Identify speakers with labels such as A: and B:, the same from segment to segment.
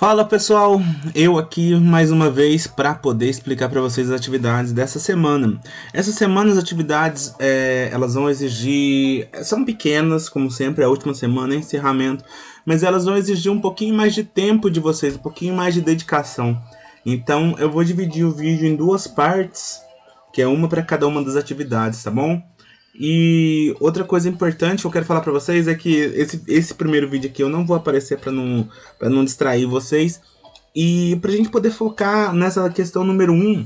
A: Fala pessoal, eu aqui mais uma vez para poder explicar para vocês as atividades dessa semana. Essa semana as atividades elas vão exigir, são pequenas como sempre, a última semana é encerramento, mas elas vão exigir um pouquinho mais de tempo de vocês, um pouquinho mais de dedicação. Então eu vou dividir o vídeo em duas partes, que é uma para cada uma das atividades, tá bom? E outra coisa importante que eu quero falar pra vocês é que esse primeiro vídeo aqui eu não vou aparecer pra não distrair vocês. E pra gente poder focar nessa questão número 1,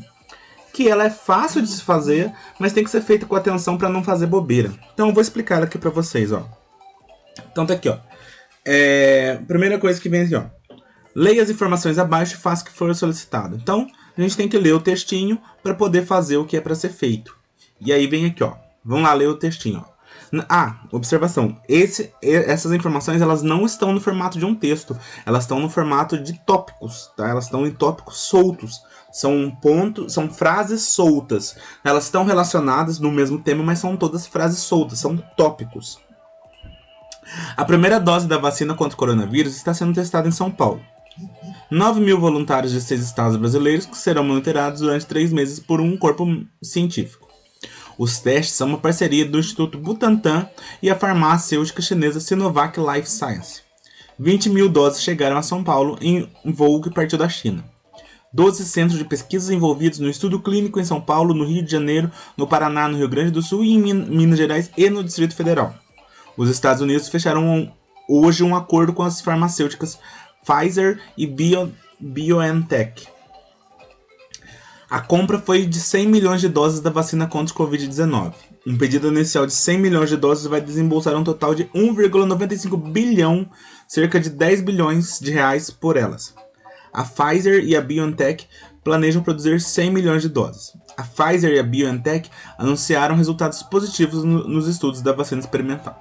A: que ela é fácil de se fazer, mas tem que ser feita com atenção pra não fazer bobeira. Então eu vou explicar ela aqui pra vocês, ó. Então tá aqui, ó. Primeira coisa que vem aqui, ó. Leia as informações abaixo e faça o que for solicitado. Então a gente tem que ler o textinho pra poder fazer o que é pra ser feito. E aí vem aqui, ó. Vamos lá ler o textinho. Observação. Essas informações elas não estão no formato de um texto. Elas estão no formato de tópicos. Tá? Elas estão em tópicos soltos. São frases soltas. Elas estão relacionadas no mesmo tema, mas são todas frases soltas. São tópicos. A primeira dose da vacina contra o coronavírus está sendo testada em São Paulo. 9.000 voluntários de 6 estados brasileiros que serão monitorados durante 3 meses por um corpo científico. Os testes são uma parceria do Instituto Butantan e a farmacêutica chinesa Sinovac Life Science. 20.000 doses chegaram a São Paulo em voo que partiu da China. 12 centros de pesquisas envolvidos no estudo clínico em São Paulo, no Rio de Janeiro, no Paraná, no Rio Grande do Sul, em Minas Gerais e no Distrito Federal. Os Estados Unidos fecharam hoje um acordo com as farmacêuticas Pfizer e BioNTech. A compra foi de 100 milhões de doses da vacina contra o Covid-19. Um pedido inicial de 100 milhões de doses vai desembolsar um total de 1,95 bilhão, cerca de 10 bilhões de reais por elas. A Pfizer e a BioNTech planejam produzir 100 milhões de doses. A Pfizer e a BioNTech anunciaram resultados positivos nos estudos da vacina experimental.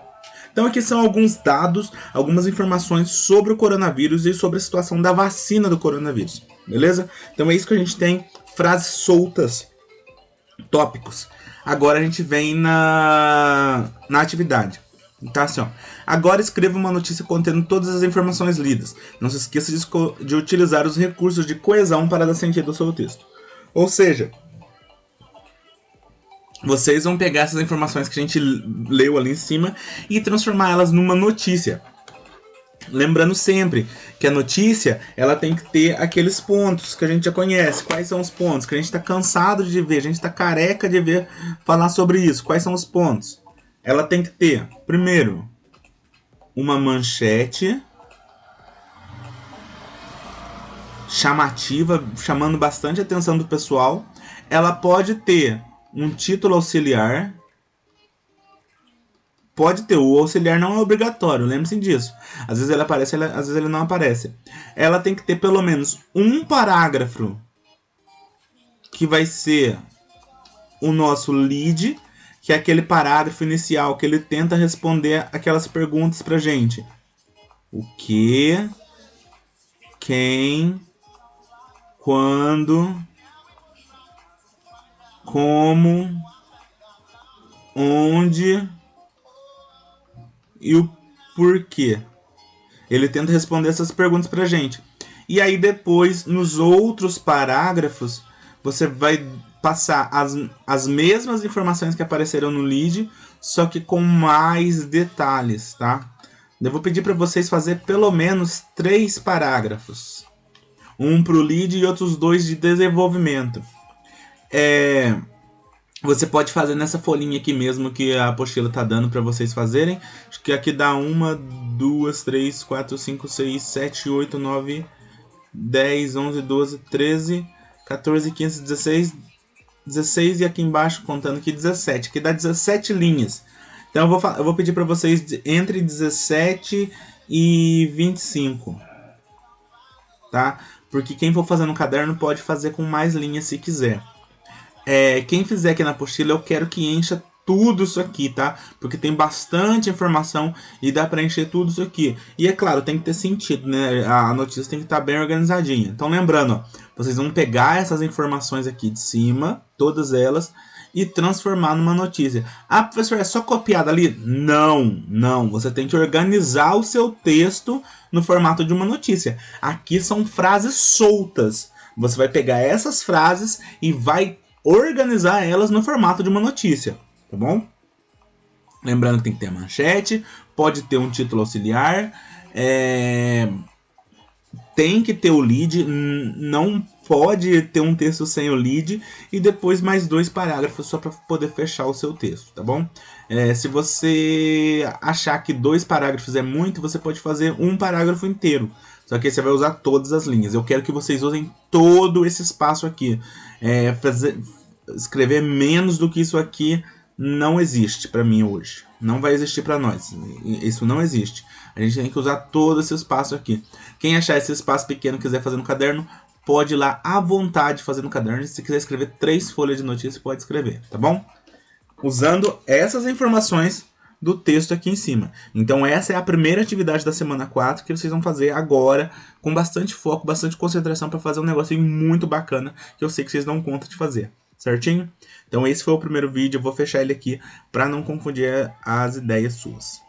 A: Então aqui são alguns dados, algumas informações sobre o coronavírus e sobre a situação da vacina do coronavírus. Beleza? Então é isso que a gente tem. Frases soltas, tópicos. Agora a gente vem na atividade. Tá assim, ó. Agora escreva uma notícia contendo todas as informações lidas. Não se esqueça de utilizar os recursos de coesão para dar sentido ao seu texto. Ou seja, vocês vão pegar essas informações que a gente leu ali em cima e transformar elas numa notícia. Lembrando sempre que a notícia ela tem que ter aqueles pontos que a gente já conhece. Quais são os pontos que a gente está cansado de ver, a gente está careca de ver falar sobre isso. Quais são os pontos? Ela tem que ter, primeiro, uma manchete chamativa, chamando bastante a atenção do pessoal. Ela pode ter um título auxiliar. Pode ter, o auxiliar não é obrigatório, lembre-se disso. Às vezes ele aparece, às vezes ele não aparece. Ela tem que ter pelo menos um parágrafo que vai ser o nosso lead, que é aquele parágrafo inicial que ele tenta responder aquelas perguntas pra gente. O que, quem, quando, como, onde e o porquê. Ele tenta responder essas perguntas pra gente. E aí depois, nos outros parágrafos, você vai passar as mesmas informações que apareceram no lead, só que com mais detalhes, tá? Eu vou pedir para vocês fazer pelo menos 3 parágrafos. Um pro lead e outros 2 de desenvolvimento. Você pode fazer nessa folhinha aqui mesmo que a apostila tá dando para vocês fazerem. Acho que aqui dá 1, 2, 3, 4, 5, 6, 7, 8, 9, 10, 11, 12, 13, 14, 15, 16 e aqui embaixo contando aqui 17. Aqui dá 17 linhas. Então eu vou pedir para vocês entre 17 e 25. Tá? Porque quem for fazer no caderno pode fazer com mais linhas se quiser. Quem fizer aqui na apostila, eu quero que encha tudo isso aqui, tá? Porque tem bastante informação e dá para encher tudo isso aqui. E é claro, tem que ter sentido, né? A notícia tem que estar bem organizadinha. Então lembrando, ó, vocês vão pegar essas informações aqui de cima, todas elas, e transformar numa notícia. Ah, professor, é só copiar dali? Não, não. Você tem que organizar o seu texto no formato de uma notícia. Aqui são frases soltas. Você vai pegar essas frases e vai organizar elas no formato de uma notícia, tá bom? Lembrando que tem que ter a manchete, pode ter um título auxiliar, tem que ter o lead, não pode ter um texto sem o lead e depois mais 2 parágrafos só para poder fechar o seu texto, tá bom? Se você achar que 2 parágrafos é muito, você pode fazer um parágrafo inteiro. Só que aí você vai usar todas as linhas. Eu quero que vocês usem todo esse espaço aqui. Escrever menos do que isso aqui não existe para mim hoje. Não vai existir para nós. Isso não existe. A gente tem que usar todo esse espaço aqui. Quem achar esse espaço pequeno e quiser fazer no caderno, pode ir lá à vontade fazer no caderno. Se quiser escrever 3 folhas de notícia, pode escrever, tá bom? Usando essas informações do texto aqui em cima. Então essa é a primeira atividade da semana 4 que vocês vão fazer agora, com bastante foco, bastante concentração para fazer um negócio muito bacana, que eu sei que vocês dão conta de fazer. Certinho? Então esse foi o primeiro vídeo, eu vou fechar ele aqui para não confundir as ideias suas.